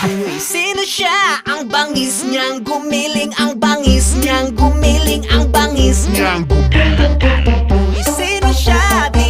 Uy, sino siya? Ang bangis niyang gumiling, ang bangis niyang gumiling, ang bangis niyang gumiling. Uy, sino siya?